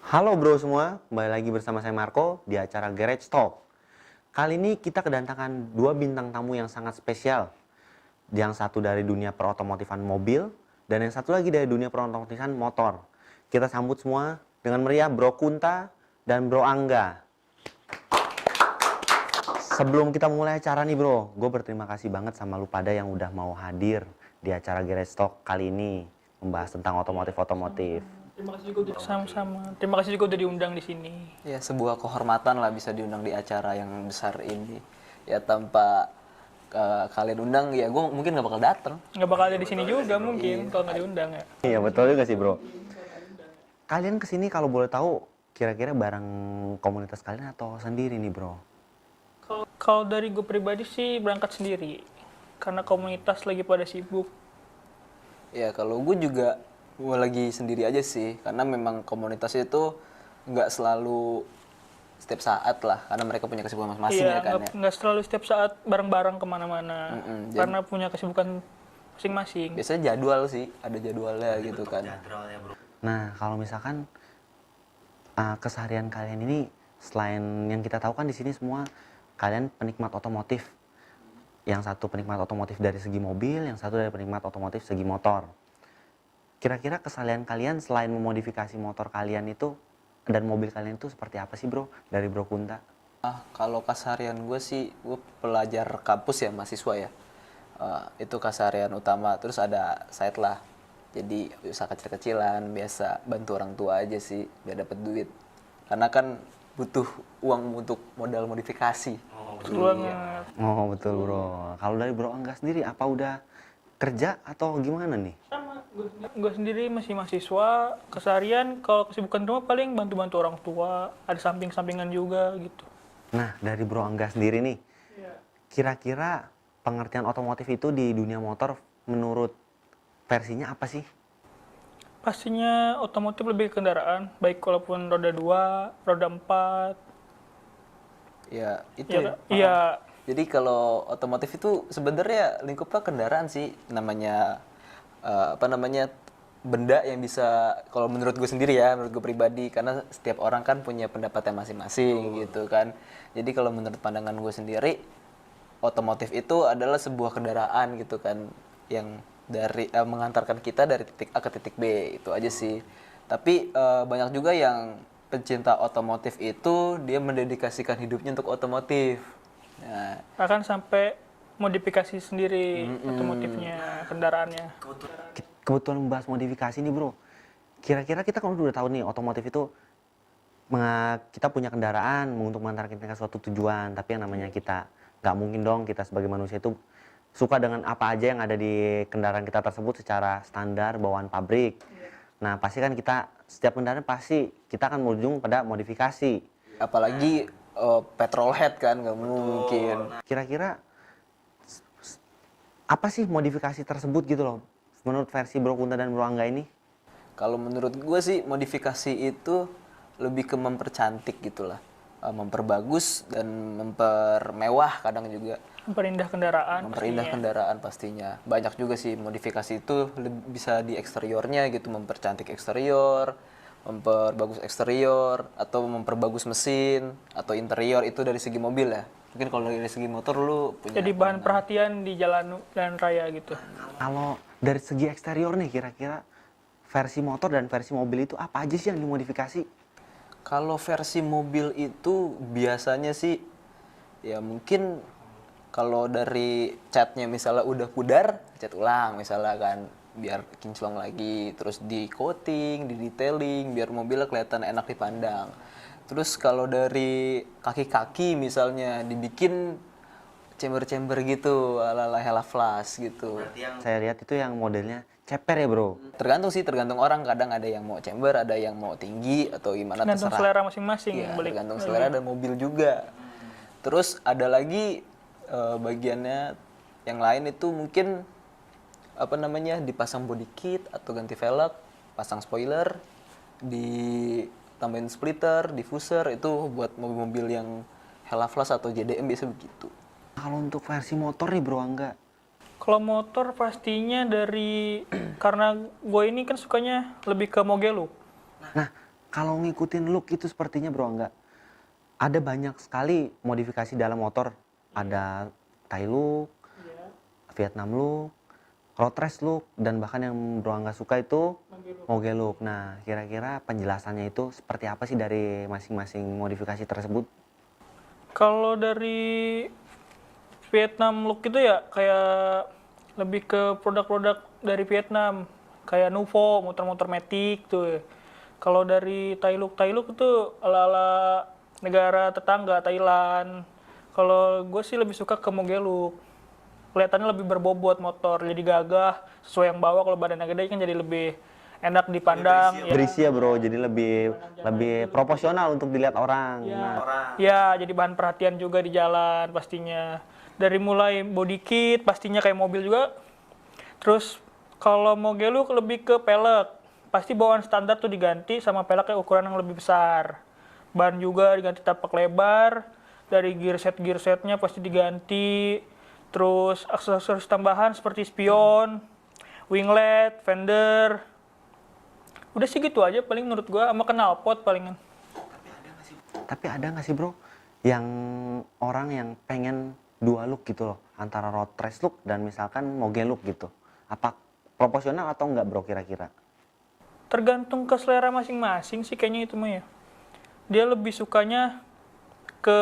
Halo bro semua, kembali lagi bersama saya Marco di acara Garage Talk. Kali ini kita kedatangan dua bintang tamu yang sangat spesial. Yang satu dari dunia perotomotifan mobil, dan yang satu lagi dari dunia perotomotifan motor. Kita sambut semua dengan meriah Bro Kunta dan Bro Angga. Sebelum kita mulai acara nih bro, gue berterima kasih banget sama lu pada yang udah mau hadir di acara Garage Talk kali ini. Membahas tentang otomotif-otomotif. Terima kasih juga udah sama-sama. Terima kasih juga udah diundang di sini. Ya, sebuah kehormatan lah bisa diundang di acara yang besar ini. Ya, tanpa kalian undang, ya gue mungkin gak bakal datang. Nggak bakal ada di sini juga mungkin kalau nggak diundang ya. Iya betul juga sih bro. Kalian kesini kalau boleh tahu kira-kira bareng komunitas kalian atau sendiri nih bro? Kalau dari gue pribadi sih berangkat sendiri. Karena komunitas lagi pada sibuk. Ya, kalau gue lagi sendiri aja sih. Karena memang komunitas itu nggak selalu setiap saat lah. Karena mereka punya kesibukan masing-masing Iya, ya kan ya. nggak selalu setiap saat bareng-bareng kemana-mana. jadi- Karena punya kesibukan masing-masing. Biasanya jadwal sih, ada jadwalnya gitu kan. Nah kalau misalkan keseharian kalian ini selain yang kita tahu kan di sini semua kalian penikmat otomotif. Yang satu penikmat otomotif dari segi mobil, yang satu dari penikmat otomotif segi motor. Kira-kira keseharian kalian selain memodifikasi motor kalian itu dan mobil kalian itu seperti apa sih bro? Dari Bro Kunta. Kalau keseharian gue sih, gue pelajar kampus ya, mahasiswa ya. Itu keseharian utama. Terus ada side lah. Jadi usaha kecil-kecilan, biasa bantu orang tua aja sih, biar dapet duit. Karena kan butuh uang untuk modal modifikasi. Betul banget. Oh betul bro. Kalau dari Bro Angga sendiri apa udah kerja atau gimana nih? Sama, gue sendiri masih mahasiswa. Keseharian kalau kesibukan rumah paling bantu-bantu orang tua. Ada samping-sampingan juga gitu. Nah dari Bro Angga sendiri nih, kira-kira pengertian otomotif itu di dunia motor menurut versinya apa sih? Pastinya otomotif lebih ke kendaraan, baik walaupun roda 2, roda 4. Ya, itu Iya, ya. iya. Jadi kalau otomotif itu sebenarnya lingkupnya kendaraan sih, namanya benda yang bisa, kalau menurut gue sendiri ya, menurut gue pribadi, karena setiap orang kan punya pendapatnya masing-masing gitu kan. Jadi kalau menurut pandangan gue sendiri, otomotif itu adalah sebuah kendaraan gitu kan, yang mengantarkan kita dari titik A ke titik B, itu aja sih. Tapi banyak juga yang pencinta otomotif itu dia mendedikasikan hidupnya untuk otomotif. Nah, Akan sampai modifikasi sendiri otomotifnya, kendaraannya. Kebetulan membahas modifikasi nih bro. Kira-kira kita kan udah tahu nih otomotif itu kita punya kendaraan untuk mengantarkan kita ke suatu tujuan. Tapi yang namanya kita nggak mungkin dong kita sebagai manusia itu suka dengan apa aja yang ada di kendaraan kita tersebut secara standar bawaan pabrik. Nah pasti kan kita setiap kendaraan pasti kita akan berujung pada modifikasi. apalagi petrolhead kan nggak mungkin. Kira-kira apa sih modifikasi tersebut gitu loh menurut versi Bro Kunta dan Bro Angga ini? Kalau menurut gue sih modifikasi itu lebih ke mempercantik gitulah, memperbagus dan mempermewah kadang juga. Memperindah kendaraan. Memperindah pastinya. kendaraan pastinya. Banyak juga sih modifikasi itu bisa di eksteriornya gitu, mempercantik eksterior, memperbagus eksterior, atau memperbagus mesin, atau interior itu dari segi mobil ya. Mungkin kalau dari segi motor lu punya Jadi bahan perhatian di jalan raya gitu. Kalau dari segi eksterior nih kira-kira versi motor dan versi mobil itu apa aja sih yang dimodifikasi? Kalau versi mobil itu biasanya sih ya mungkin kalau dari catnya misalnya udah pudar, cat ulang misalnya kan biar kinclong lagi, terus di coating, di detailing biar mobilnya kelihatan enak dipandang. Terus kalau dari kaki-kaki misalnya dibikin chamber-chamber gitu ala-ala Hella Flash gitu. Saya lihat itu yang modelnya ceper ya bro. Tergantung sih, tergantung orang. Kadang ada yang mau chamber, ada yang mau tinggi atau gimana Tergantung terserah. selera masing-masing. Iya, balik. tergantung selera dan mobil juga. Terus ada lagi bagiannya yang lain itu mungkin dipasang body kit atau ganti velg, pasang spoiler, ditambahin splitter, diffuser, itu buat mobil-mobil yang Hella Flash atau JDM biasa begitu. Kalau untuk versi motor nih bro Angga, Kalau motor pastinya dari karena gue ini kan sukanya lebih ke Mogeluk. nah Kalau ngikutin look itu sepertinya bro enggak. Ada banyak sekali modifikasi dalam motor. Ada Thai look, Vietnam look, road race look, dan bahkan yang bro nggak suka itu moge look. Nah, kira-kira penjelasannya itu seperti apa sih dari masing-masing modifikasi tersebut? Kalau dari Vietnam look itu ya kayak lebih ke produk-produk dari Vietnam, kayak Nuvo, motor-motor Matic tuh ya. Kalau dari Thai look itu ala-ala negara tetangga Thailand. Kalau gue sih lebih suka ke moge look. Kelihatannya lebih berbobot motor, jadi gagah, sesuai yang bawa. Kalau badannya gede kan jadi lebih enak dipandang. Berisi ya bro, jadi lebih proporsional untuk dilihat orang. Nah, Ya, jadi bahan perhatian juga di jalan pastinya. Dari mulai body kit, pastinya kayak mobil juga. Terus kalau moge look lebih ke pelek. Pasti bawaan standar tuh diganti sama peleknya ukuran yang lebih besar. Ban juga diganti tapak lebar. Dari gear setnya pasti diganti. Terus aksesoris tambahan seperti spion, winglet, fender. Udah sih gitu aja paling menurut gua, sama knalpot palingan. tapi ada nggak sih bro yang orang yang pengen dua look gitu loh, antara road race look dan misalkan moge look gitu? Apa proporsional atau enggak bro kira-kira? Tergantung ke selera masing-masing sih kayaknya itu mah ya. Dia lebih sukanya ke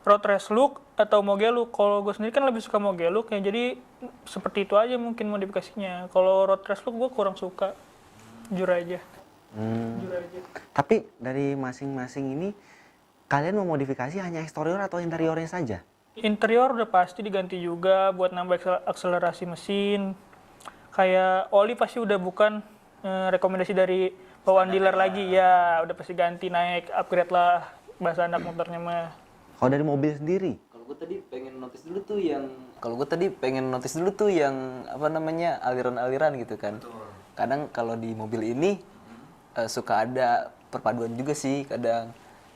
road race look atau moge look. Kalau gue sendiri kan lebih suka moge look ya, jadi seperti itu aja mungkin modifikasinya. Kalau road race look gue kurang suka, jujur aja. Jujur aja. Tapi dari masing-masing ini kalian memodifikasi hanya eksterior atau interiornya saja? Interior udah pasti diganti juga buat nambah akselerasi mesin. Kayak oli pasti udah bukan rekomendasi dari bawaan dealer lagi. Ya udah pasti ganti, naik, upgrade lah bahasa anak motornya mah. Kalau dari mobil sendiri? Kalau gue tadi pengen notice dulu tuh yang apa namanya, aliran-aliran gitu kan. Kadang kalau di mobil ini suka ada perpaduan juga sih kadang.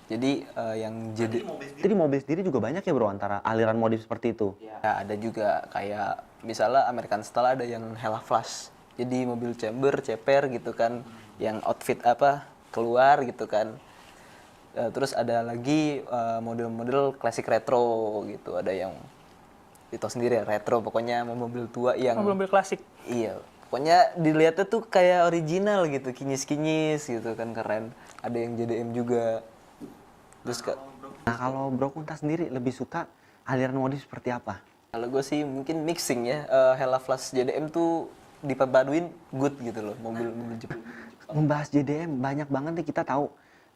Jadi yang jadi Jadi mobil sendiri juga banyak ya bro antara aliran modif seperti itu? ya, ada juga kayak misalnya American Style ada yang Hella Flash. Jadi mobil chamber, ceper gitu kan, yang outfit apa keluar gitu kan. Terus ada lagi model-model klasik retro gitu. Ada yang itu sendiri ya, retro pokoknya mobil tua yang Mobil-mobil klasik. iya, pokoknya dilihatnya tuh kayak original gitu, kinyis-kinyis gitu kan, keren. Ada yang JDM juga. Terus Nah kalau bro Kunta sendiri lebih suka aliran modif seperti apa? kalau gue sih mungkin mixing ya, Hella Flash JDM tuh diperpaduin good gitu loh, mobil-mobil Jepang. Membahas JDM banyak banget nih kita tahu.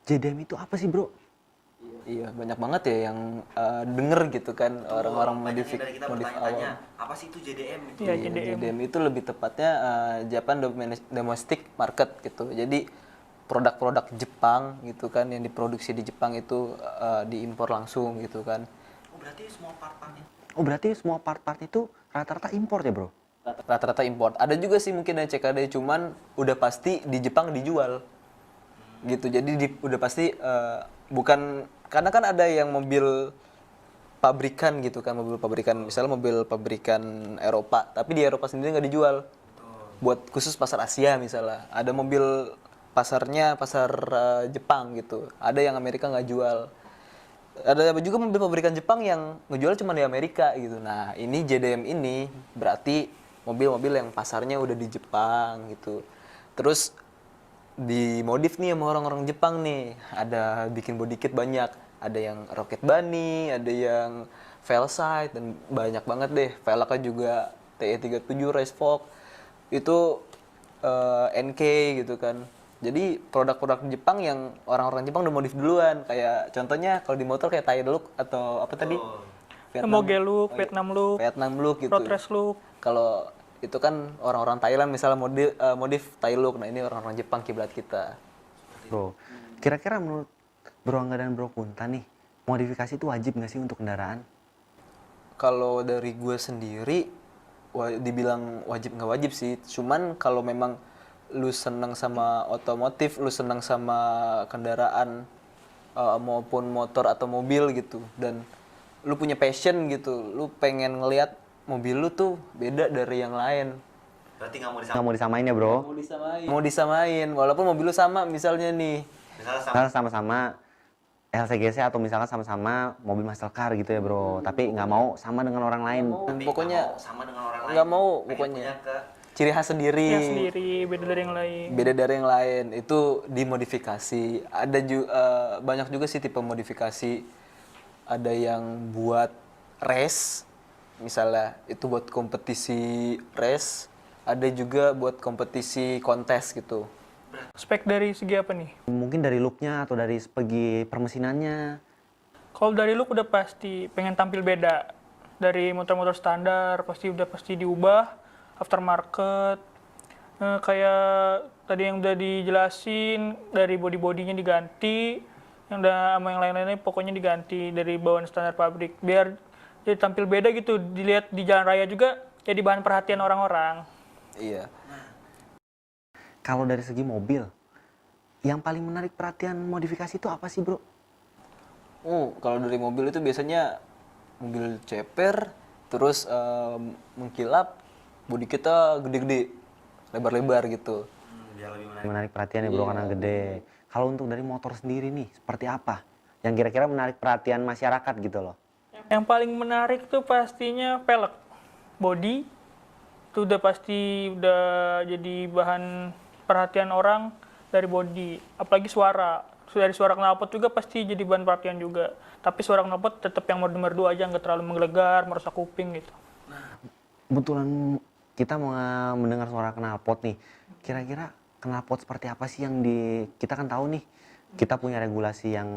JDM itu apa sih bro? Iya, banyak banget ya yang denger gitu kan, orang-orang modif awal. apa sih itu JDM? Iya, Iya, JDM. JDM itu lebih tepatnya Japan Domestic Market gitu. Jadi produk-produk Jepang gitu kan yang diproduksi di Jepang itu diimpor langsung gitu kan. Oh berarti semua part-part itu rata-rata impor ya bro? Rata-rata impor. Ada juga sih mungkin yang CKD, cuman udah pasti di Jepang dijual gitu. Jadi udah pasti bukan, karena kan ada yang mobil pabrikan gitu kan, mobil pabrikan misalnya mobil pabrikan Eropa, tapi di Eropa sendiri nggak dijual. Buat khusus pasar Asia misalnya. Ada mobil pasarnya pasar Jepang gitu. Ada yang Amerika nggak jual. Ada juga mobil pabrikan Jepang yang ngejual cuma di Amerika gitu. Nah, ini JDM ini berarti mobil-mobil yang pasarnya udah di Jepang gitu. Terus dimodif nih sama orang-orang Jepang nih. Ada bikin body kit banyak. Ada yang Rocket Bunny, ada yang Veilside, dan banyak banget deh. Velgnya juga TE37 Racefox. Itu NK gitu kan. Jadi produk-produk Jepang yang orang-orang Jepang udah modif duluan. Kayak contohnya kalau di motor kayak Thai look atau apa tadi? Moge look, Vietnam look, Vietnam look gitu. road race look. Kalau itu kan orang-orang Thailand misalnya modif Thai look. Nah, ini orang-orang Jepang kiblat kita. Bro, kira-kira menurut Bro Angga dan Bro Kunta nih, modifikasi itu wajib nggak sih untuk kendaraan? Kalau dari gue sendiri, dibilang wajib nggak wajib sih. Cuman kalau memang lu senang sama otomotif, lu senang sama kendaraan maupun motor atau mobil gitu, dan lu punya passion gitu, lu pengen ngelihat mobil lu tuh beda dari yang lain. Berarti nggak mau disamain ya bro? Mau disamain, walaupun mobil lu sama misalnya nih. Misalnya sama-sama LCGC atau misalkan sama-sama mobil muscle car gitu ya bro, tapi nggak mau sama dengan orang lain. Pokoknya sama dengan orang nggak mau, pokoknya ciri khas sendiri. Yang sendiri, beda dari yang lain. Beda dari yang lain, itu dimodifikasi. Ada banyak juga sih tipe modifikasi. Ada yang buat race, misalnya itu buat kompetisi race. Ada juga buat kompetisi kontes gitu. Spek dari segi apa nih? Mungkin dari looknya atau dari segi permesinannya. Kalau dari look udah pasti pengen tampil beda. Dari motor-motor standar pasti diubah. Aftermarket. Kayak tadi yang udah dijelasin, dari body-bodinya diganti. Yang udah sama yang lain-lainnya pokoknya diganti dari bawaan standar pabrik. Biar jadi tampil beda gitu. Dilihat di jalan raya juga jadi bahan perhatian orang-orang. Iya. Kalau dari segi mobil, yang paling menarik perhatian modifikasi itu apa sih bro? Kalau dari mobil itu biasanya mobil ceper, terus mengkilap, bodi kita gede-gede, lebar-lebar gitu. Biar lebih menarik perhatian ya bro, karena gede. Kalau untuk dari motor sendiri nih, seperti apa? Yang kira-kira menarik perhatian masyarakat gitu loh. Yang paling menarik tuh pastinya pelek. Body, itu udah pasti udah jadi bahan perhatian orang dari body. Apalagi suara. Dari suara knalpot juga pasti jadi bahan perhatian juga. Tapi suara knalpot tetap yang mode merdu aja, nggak terlalu menggelegar, merusak kuping gitu. Kebetulan kita mau mendengar suara knalpot nih. Kira-kira knalpot seperti apa sih yang kita kan tahu nih, kita punya regulasi yang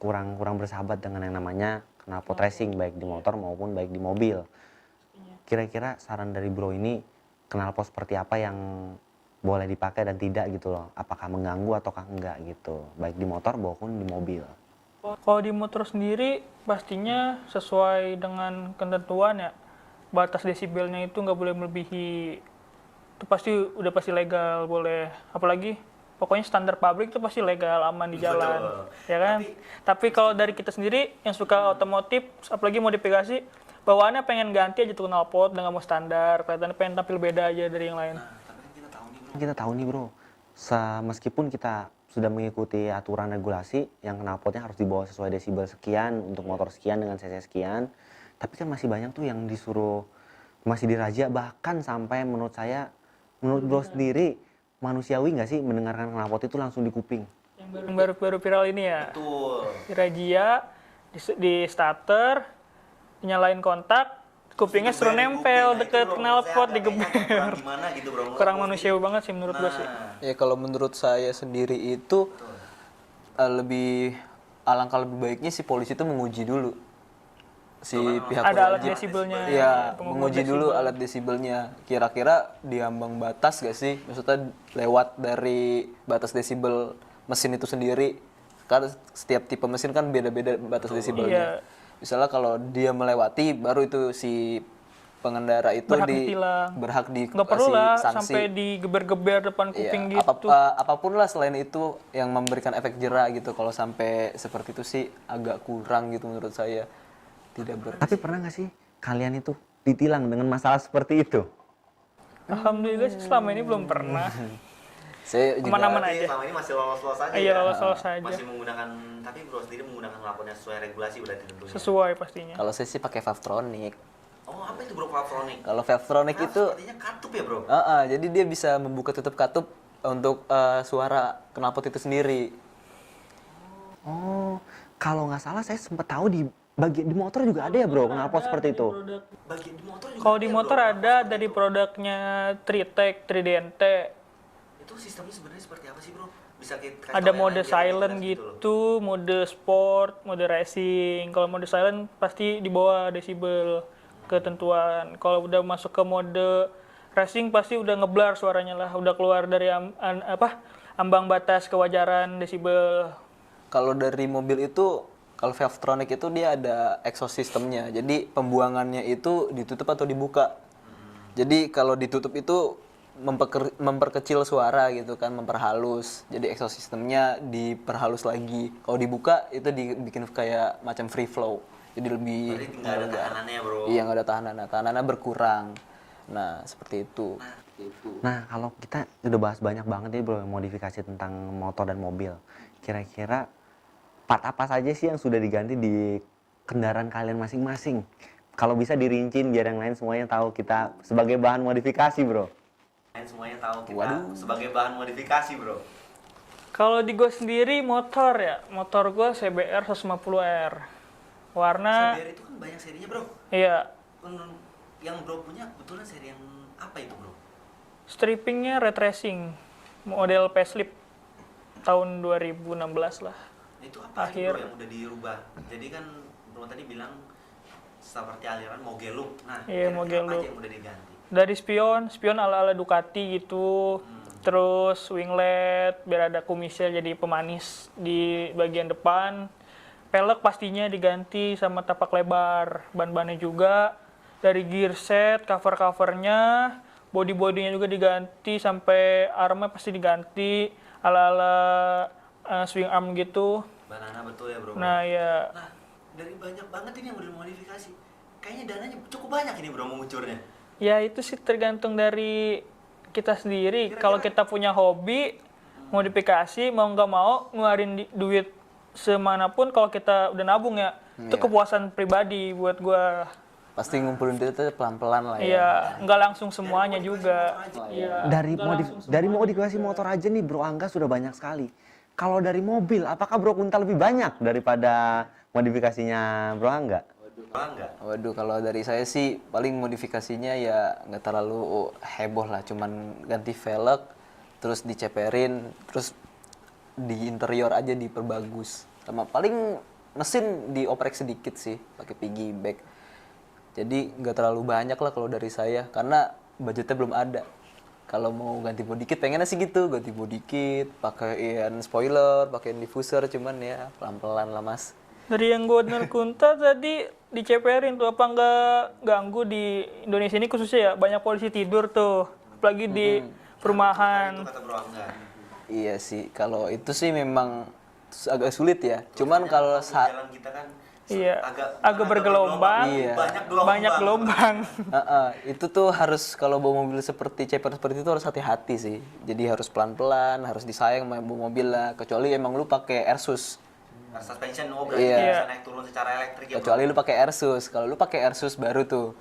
kurang bersahabat dengan yang namanya knalpot racing, baik di motor maupun baik di mobil. Kira-kira saran dari bro ini, knalpot seperti apa yang boleh dipakai dan tidak gitu loh? Apakah mengganggu ataukah enggak gitu, baik di motor maupun di mobil? Kalau di motor sendiri pastinya sesuai dengan ketentuan ya. Batas desibelnya itu nggak boleh melebihi. Itu udah pasti legal, boleh. Apalagi pokoknya standar pabrik itu pasti legal, aman di jalan. Betul. Ya kan? Tapi kalau dari kita sendiri yang suka otomotif, apalagi modifikasi, bawaannya pengen ganti aja tuh knalpot, udah nggak mau standar, kelihatannya pengen tampil beda aja dari yang lain. Kita tahu nih bro, meskipun kita sudah mengikuti aturan regulasi yang knalpotnya harus dibawa sesuai desibel sekian untuk motor sekian dengan cc sekian, tapi kan masih banyak tuh yang disuruh, masih dirazia, bahkan sampai menurut bro sendiri, manusiawi nggak sih mendengarkan knalpot itu langsung di kuping? Yang baru viral ini ya. Betul. Razia di starter, nyalain kontak, kupingnya suruh nempel deket knalpot, digeber. Gimana gitu bro? Kurang manusiawi banget sih menurut gue sih. Ya kalau menurut saya sendiri itu alangkah lebih baiknya si polisi itu menguji dulu si pihak Ada alat berwajib. desibelnya. Iya, pengukur menguji desibel. dulu alat desibelnya. Kira-kira di ambang batas gak sih? Maksudnya lewat dari batas desibel mesin itu sendiri. Karena setiap tipe mesin kan beda-beda batas desibelnya. Iya. Misalnya kalau dia melewati, baru itu si pengendara itu Berhak ditilang. berhak Nggak perlu dikasih lah sanksi. sampai digeber-geber depan kuping Iya, gitu. apapun lah selain itu yang memberikan efek jera gitu. Kalau sampai seperti itu sih agak kurang gitu menurut saya. Tapi pernah nggak sih kalian itu ditilang dengan masalah seperti itu? Alhamdulillah sih selama ini belum pernah. Saya juga Aman-aman aja. Selama ini masih lolos-lolos aja. Iya, lolos-lolos aja. Masih menggunakan, tapi bro sendiri menggunakan knalpotnya sesuai regulasi berarti tentunya. Sesuai pastinya. kalau saya sih pakai Valvetronic. Oh, apa itu bro Valvetronic? Kalau Valvetronic itu Sepertinya katup ya bro? jadi dia bisa membuka tutup katup untuk suara knalpot itu sendiri. Oh, kalau nggak salah saya sempat tahu di motor juga ada ya bro knalpot seperti itu. Bagian di motor juga. Kalau di motor ada dari produknya Tritec, Tridente. Itu sistemnya sebenarnya seperti apa sih bro? Bisa kita Ada mode silent gitu, mode sport, mode racing. Kalau mode silent pasti di bawah desibel ketentuan. Kalau udah masuk ke mode racing pasti udah ngeblar suaranya lah, udah keluar dari ambang batas kewajaran desibel. Kalau dari mobil itu, kalau Valvetronic itu dia ada exhaust systemnya. Jadi pembuangannya itu ditutup atau dibuka. Jadi kalau ditutup itu memperkecil suara gitu kan, memperhalus. Jadi exhaust systemnya diperhalus lagi. Kalau dibuka itu dibikin kayak macam free flow. Jadi lebih nggak ada tahanannya bro. Iya, nggak ada tahanannya. Tahanannya berkurang. Nah, seperti itu. Nah, kalau kita udah bahas banyak banget nih bro modifikasi tentang motor dan mobil. Kira-kira part apa saja sih yang sudah diganti di kendaraan kalian masing-masing? Kalau bisa dirincin biar yang lain semuanya tahu kita sebagai bahan modifikasi bro. Lain semuanya tahu kita sebagai bahan modifikasi bro. Kalau di gue sendiri motor ya, motor gue CBR 150R. Warna, CBR itu kan banyak serinya bro. iya, Yang bro punya kebetulan seri yang apa itu bro? strippingnya red racing, model facelift tahun 2016 lah. Itu apa Akhir. bro yang udah dirubah? Jadi kan bro tadi bilang seperti aliran Mogeluk. Nah, Iya, kira-kira Mogeluk. apa aja yang udah diganti? Dari spion ala-ala Ducati gitu. Terus winglet, biar ada kumisnya jadi pemanis di bagian depan. Pelek pastinya diganti sama tapak lebar. Ban-bannya juga. Dari gear set, cover-covernya, body-bodinya juga diganti, sampai armnya pasti diganti. Ala-ala swing arm gitu. Banana betul ya bro. Nah ya, Nah, dari banyak banget ini yang udah modifikasi. Kayaknya dananya cukup banyak ini bro mengucurnya. ya itu sih tergantung dari kita sendiri. Kalau kita punya hobi, modifikasi, mau nggak mau ngeluarin duit semanapun, kalau kita udah nabung ya, itu kepuasan pribadi buat gua. Pasti ngumpulin duitnya pelan-pelan lah ya. Iya, nggak langsung semuanya juga. Iya. Dari modifikasi motor aja nih bro Angga sudah banyak sekali. Kalau dari mobil, apakah bro Kunta lebih banyak daripada modifikasinya bro Angga? Waduh, kalau dari saya sih paling modifikasinya ya nggak terlalu heboh lah, cuman ganti velg, terus diceperin, terus di interior aja diperbagus. Sama paling mesin dioprek sedikit sih, pakai piggyback. Jadi nggak terlalu banyak lah kalau dari saya, karena budgetnya belum ada. Kalau mau ganti body kit pengennya sih gitu, ganti body kit, pakaiin spoiler, pakaiin diffuser, cuman ya pelan-pelan lah mas. Dari yang gue dengar Kunta tadi diceperin tuh, apa nggak ganggu di Indonesia ini khususnya ya, banyak polisi tidur tuh, apalagi di perumahan. Iya sih, kalau itu sih memang agak sulit ya. Cuman kalau kita kan Iya, agak bergelombang, Iya. banyak gelombang. itu tuh harus kalau bawa mobil seperti ceper seperti itu harus hati-hati sih. Jadi harus pelan-pelan, harus disayang sama bawa mobil lah. Kecuali emang lu pakai Airsus. suspension berarti Iya. bisa naik turun secara elektrik Kecuali lu pakai Airsus. Kalau lu pakai Airsus baru tuh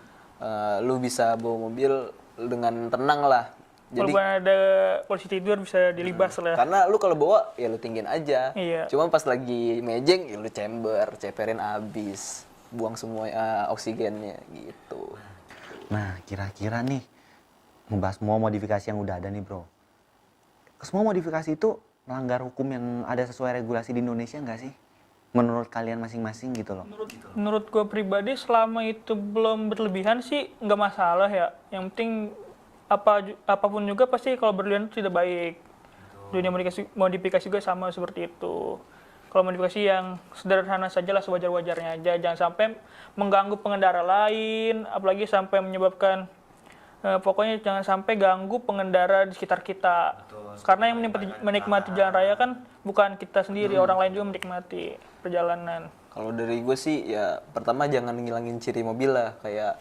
lu bisa bawa mobil dengan tenang lah. Jadi Walaupun ada polisi tidur bisa dilibas lah. karena lu kalau bawa ya lu tinggiin aja. Iya. Cuma pas lagi mejeng ya lu ceperin abis, buang semua oksigennya gitu. Nah, kira-kira nih membahas semua modifikasi yang udah ada nih, bro. Semua modifikasi itu melanggar hukum yang ada sesuai regulasi di Indonesia nggak sih? Menurut kalian masing-masing gitu loh. Menurut gue pribadi, selama itu belum berlebihan sih nggak masalah ya. Yang penting apapun juga pasti kalau berlebihan itu tidak baik. Dunia modifikasi juga sama seperti itu. Kalau modifikasi yang sederhana saja lah, sewajar-wajarnya aja. Jangan sampai mengganggu pengendara lain, apalagi sampai menyebabkan pokoknya jangan sampai ganggu pengendara di sekitar kita. Karena yang menikmati jalan raya kan bukan kita sendiri, orang lain juga menikmati perjalanan. Kalau dari gue sih ya pertama jangan ngilangin ciri mobil lah, kayak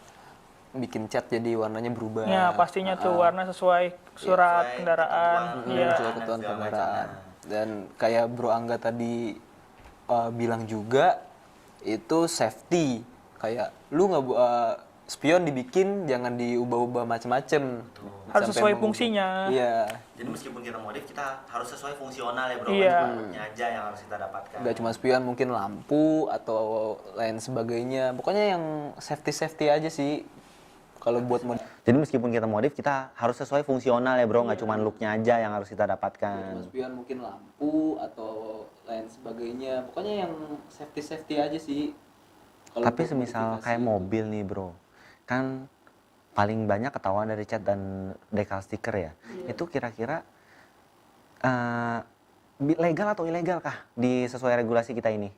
bikin cat jadi warnanya berubah. Ya pastinya tuh warna sesuai surat kendaraan. Iya. Sesuai ketentuan kendaraan. Dan kayak Bro Angga tadi bilang juga itu safety. Kayak lu nggak spion dibikin jangan diubah-ubah macem-macem. Harus sesuai fungsinya. Iya. Jadi meskipun kita modif, kita harus sesuai fungsional ya bro. Iya. Bentuknya aja yang harus kita dapatkan. Nggak cuma spion, mungkin lampu atau lain sebagainya. Pokoknya yang safety aja sih. Kalau buat modif. Jadi meskipun kita modif, kita harus sesuai fungsional ya bro. Nggak cuma looknya aja yang harus kita dapatkan. Spion mungkin lampu atau lain sebagainya. Pokoknya yang safety aja sih. Tapi semisal kayak mobil nih bro, kan paling banyak ketahuan dari cat dan decal stiker ya. Itu kira-kira legal atau ilegal kah di sesuai regulasi kita ini?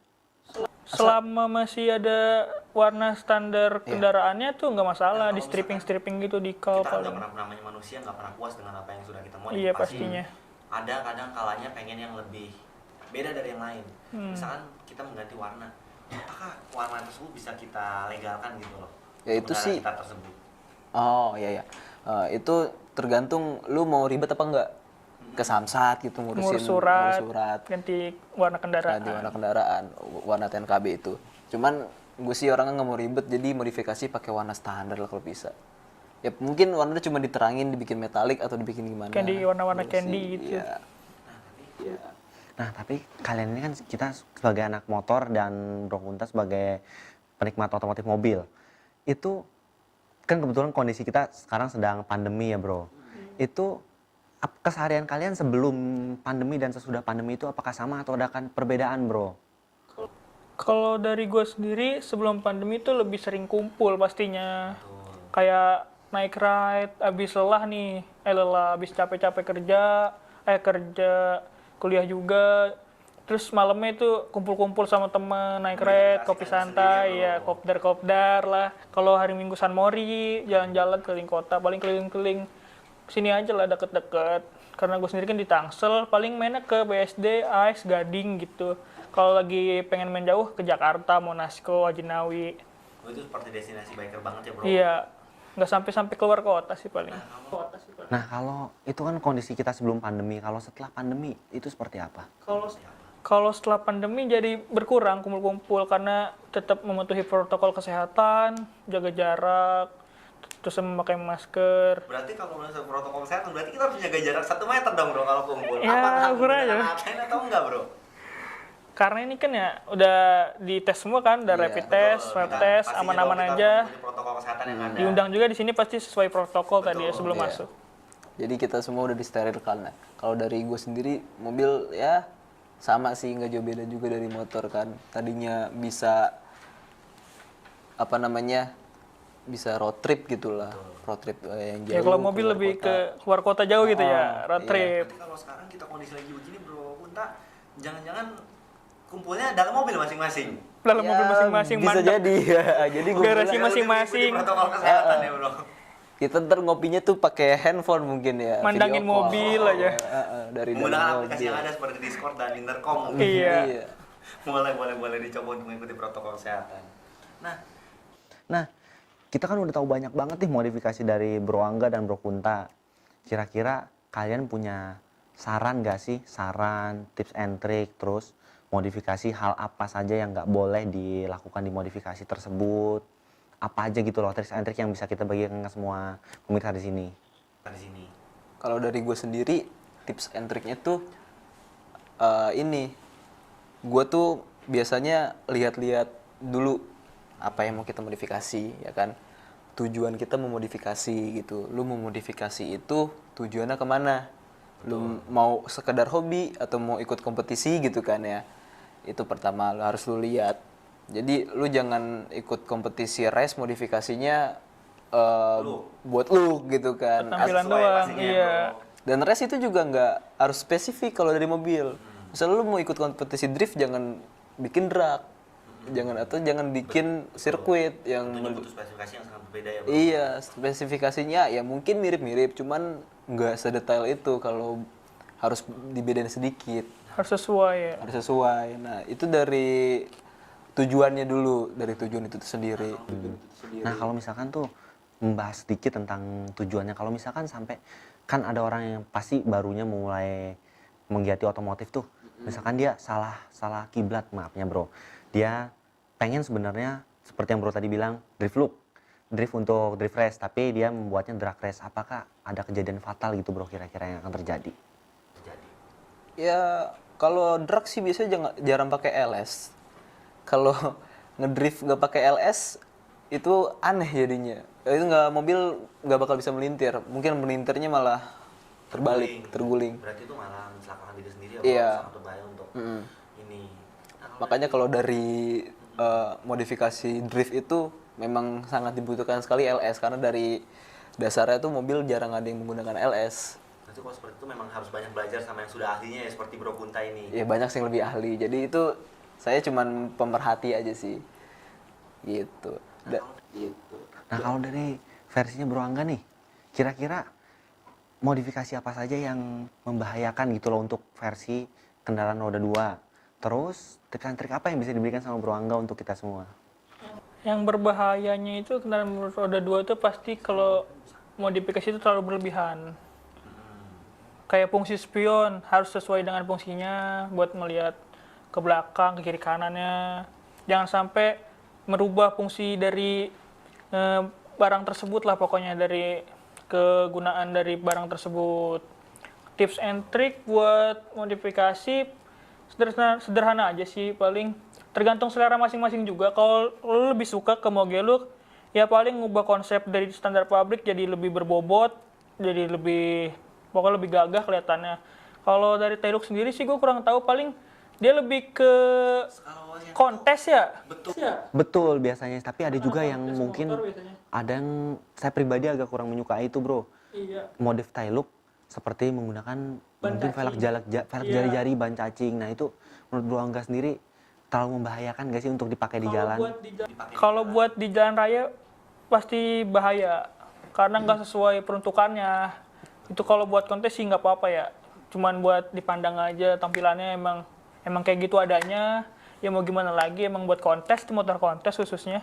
Selama masih ada warna standar kendaraannya tuh nggak masalah, di stripping gitu di Kita paling. nggak pernah namanya manusia nggak pernah puas dengan apa yang sudah kita modif. Iya Pasti pastinya. ada kadang kalanya pengen yang lebih beda dari yang lain. Misalkan kita mengganti warna, apakah warna tersebut bisa kita legalkan gitu loh? Ya itu Kendaraan sih kita tersebut. Oh iya ya. Itu tergantung lu mau ribet apa enggak. Ke Samsat gitu Ngurus surat, ngurus surat, ganti warna kendaraan. ganti warna kendaraan, warna TNKB itu. Cuman gue sih orangnya nggak mau ribet, jadi modifikasi pakai warna standar lah kalau bisa. Ya mungkin warnanya cuma diterangin, dibikin metalik atau dibikin gimana. Candy, warna-warna Gitu candy sih, gitu. iya. Iya. Nah, tapi kalian ini kan kita sebagai anak motor dan Bro Kunta sebagai penikmat otomotif mobil. Itu kan kebetulan kondisi kita sekarang sedang pandemi ya, Bro. Itu keseharian kalian sebelum pandemi dan sesudah pandemi itu apakah sama atau ada kan perbedaan, Bro? Kalau dari gue sendiri sebelum pandemi itu lebih sering kumpul pastinya. Kayak naik ride, abis lelah, abis capek-capek kerja, kuliah juga. Terus malamnya itu kumpul-kumpul sama temen, naik ride, kopi santai, ya kopdar-kopdar lah. Kalau hari Minggu San Mori, jalan-jalan keliling kota, paling keliling-keliling sini aja lah deket-deket. Karena gue sendiri kan di Tangsel, paling mainnya ke BSD, AIS, Gading gitu. Kalau lagi pengen main jauh ke Jakarta, Monasco, Ajinawi. Oh, itu seperti destinasi biker banget ya, Bro? Iya, nggak sampai keluar kota sih paling. Nah, kalau itu kan kondisi kita sebelum pandemi, kalau setelah pandemi itu seperti apa? Kalau setelah pandemi jadi berkurang kumpul-kumpul karena tetap mematuhi protokol kesehatan, jaga jarak, terus memakai masker. Berarti kalau misalnya protokol kesehatan, berarti kita harus jaga jarak 1 meter dong, Bro, kalau kumpul. Ya, ukur aja. Atau enggak, Bro? Karena ini kan ya udah dites semua kan, udah Iya, rapid test, swab test, aman-aman aja. Protokol kesehatan yang ada. Diundang juga di sini pasti sesuai protokol tadi ya sebelum Iya. masuk. Jadi kita semua udah disterilkan. Nah, kalau dari gue sendiri mobil ya sama sih, nggak jauh beda juga dari motor kan. Tadinya bisa apa namanya, bisa road trip gitulah, road trip yang jauh. Ya kalau mobil keluar lebih kota. ke keluar kota jauh gitu ya, road iya. trip. Berarti kalau sekarang kita kondisi lagi begini, Bro Kunta, jangan-jangan kumpulnya dalam mobil masing-masing. Dalam Ya, mobil masing-masing, bisa mandek. jadi ya. Jadi gue Garasi bilang, masing-masing. Protokol kesehatan ya, Bro. kita ntar ngopinya tuh pakai handphone mungkin ya. Mandangin video call. mobil aja. Dari Menggunakan dalam aplikasi mobil. yang ada seperti Discord dan Intercom. Iya. Boleh dicoba untuk mengikuti protokol kesehatan. Nah, kita kan udah tahu banyak banget nih modifikasi dari Bro Angga dan Bro Kunta. Kira-kira kalian punya saran nggak sih? Saran, tips and trick, terus modifikasi hal apa saja yang nggak boleh dilakukan di modifikasi tersebut? Apa aja gitu loh, tips and trick yang bisa kita bagikan ke semua pemirsa di sini. Kalau dari gue sendiri, tips and triknya tuh ini, gue tuh biasanya lihat-lihat dulu apa yang mau kita modifikasi, ya kan? Tujuan kita memodifikasi gitu. Lu memodifikasi itu tujuannya kemana? Lu mau sekedar hobi atau mau ikut kompetisi gitu kan ya? Itu pertama harus lu lihat. Jadi lu jangan ikut kompetisi race modifikasinya buat lu gitu kan. Tampilan doang, iya. Dan race itu juga nggak harus spesifik kalau dari mobil. Misalnya lu mau ikut kompetisi drift, jangan bikin drag, jangan bikin sirkuit yang spesifikasi yang sangat berbeda ya, iya, spesifikasinya ya mungkin mirip-mirip, cuman nggak sedetail itu. Kalau harus dibedain sedikit, Harus sesuai ya. harus sesuai. Nah itu dari tujuannya dulu, dari tujuan itu sendiri. Nah, kalau misalkan tuh membahas sedikit tentang tujuannya, kalau misalkan sampai kan ada orang yang pasti barunya mulai menggiati otomotif tuh, misalkan dia salah kiblat, maafnya Bro, dia pengen sebenarnya seperti yang Bro tadi bilang drift untuk drift race, tapi dia membuatnya drag race. Apakah ada kejadian fatal gitu Bro kira-kira yang akan terjadi? Ya kalau drag sih biasanya jarang pakai LS. Kalau ngedrift nggak pakai LS itu aneh jadinya. Itu mobil nggak bakal bisa melintir. Mungkin melintirnya malah terguling. Berarti itu malah mencelakaan diri sendiri ya, Iya. sangat berbahaya untuk ini. Makanya kalau dari modifikasi drift itu memang sangat dibutuhkan sekali LS, karena dari dasarnya tuh mobil jarang ada yang menggunakan LS. Berarti kalau seperti itu memang harus banyak belajar sama yang sudah ahlinya ya, seperti Bro Kunta ini. Ya banyak sih yang lebih ahli. Jadi itu saya cuman pemerhati aja sih. Gitu. Nah, kalau dari versinya Bro Angga nih, kira-kira modifikasi apa saja yang membahayakan gitu loh untuk versi kendaraan roda 2? Terus tips and trik apa yang bisa diberikan sama Bro Angga untuk kita semua? Yang berbahayanya itu kendaraan roda 2 itu pasti kalau modifikasi itu terlalu berlebihan. Kayak fungsi spion harus sesuai dengan fungsinya buat melihat ke belakang, ke kiri kanannya. Jangan sampai merubah fungsi dari barang tersebut lah pokoknya, dari kegunaan dari barang tersebut. Tips and trick buat modifikasi sederhana aja sih, paling tergantung selera masing-masing juga. Kalau lo lebih suka ke Mogeluk, ya paling ngubah konsep dari standar pabrik jadi lebih berbobot, jadi lebih pokoknya lebih gagah kelihatannya. Kalau dari Tailux sendiri sih gue kurang tahu, paling dia lebih ke kontes ya. Betul. Betul biasanya, tapi ada juga yang kontes mungkin motor biasanya. ada yang saya pribadi agak kurang menyukai itu bro. Iya. Modif Tailux seperti menggunakan Ban mungkin cacing. velg Iya. jari-jari, ban cacing. Nah itu menurut Bro Angga sendiri terlalu membahayakan gak sih untuk dipakai di jalan? Kalau buat di jalan raya pasti bahaya karena nggak sesuai peruntukannya. Itu kalau buat kontes sih nggak apa-apa ya. Cuman buat dipandang aja tampilannya emang kayak gitu adanya. Ya mau gimana lagi, emang buat kontes, motor kontes khususnya.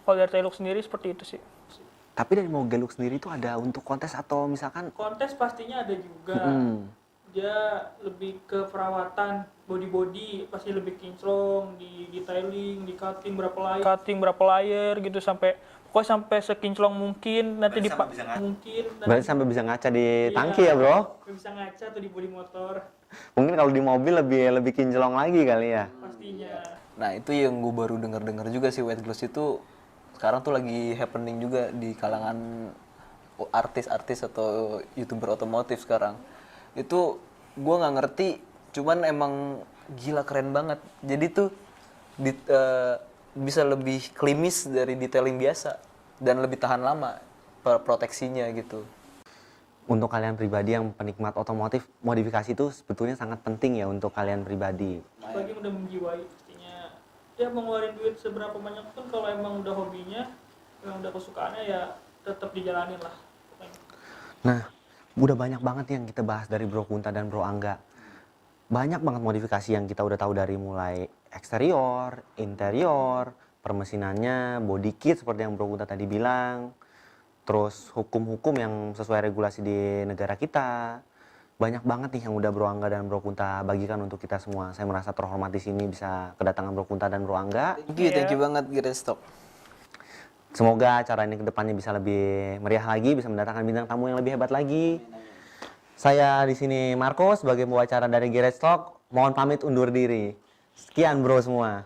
Kalau dari Tailux sendiri seperti itu sih. Tapi dari Mogeluk sendiri itu ada untuk kontes atau misalkan Kontes pastinya ada juga. Dia lebih ke perawatan body pasti lebih kinclong, di detailing, di cutting berapa layer gitu, pokoknya sampai sekinclong mungkin nanti berarti sampai bisa ngaca di Iya, tangki ya bro? bisa ngaca tuh di bodi motor Mungkin kalau di mobil lebih kinclong lagi kali ya? pastinya. Nah itu yang gue baru dengar juga sih, wet gloss itu sekarang tuh lagi happening juga di kalangan artis-artis atau YouTuber otomotif sekarang. Itu gue nggak ngerti, cuman emang gila keren banget. Jadi tuh bisa lebih klimis dari detailing biasa dan lebih tahan lama proteksinya gitu. Untuk kalian pribadi yang penikmat otomotif, modifikasi itu sebetulnya sangat penting ya untuk kalian pribadi. Bagi udah menjiwai pastinya, ya mau ngeluarin duit seberapa banyak pun kalau emang udah hobinya, emang udah kesukaannya, ya tetap dijalanin lah pokoknya. Nah, udah banyak banget yang kita bahas dari Bro Kunta dan Bro Angga. Banyak banget modifikasi yang kita udah tahu, dari mulai eksterior, interior, permesinannya, body kit seperti yang Bro Kunta tadi bilang, terus hukum-hukum yang sesuai regulasi di negara kita. Banyak banget nih yang udah Bro Angga dan Bro Kunta bagikan untuk kita semua. Saya merasa terhormat di sini bisa kedatangan Bro Kunta dan Bro Angga. Thank you banget Great Stock. Semoga acara ini ke depannya bisa lebih meriah lagi, bisa mendatangkan bintang tamu yang lebih hebat lagi. Saya di sini Marco sebagai pembawa acara dari Garage Talk. Mohon pamit undur diri. Sekian bro semua.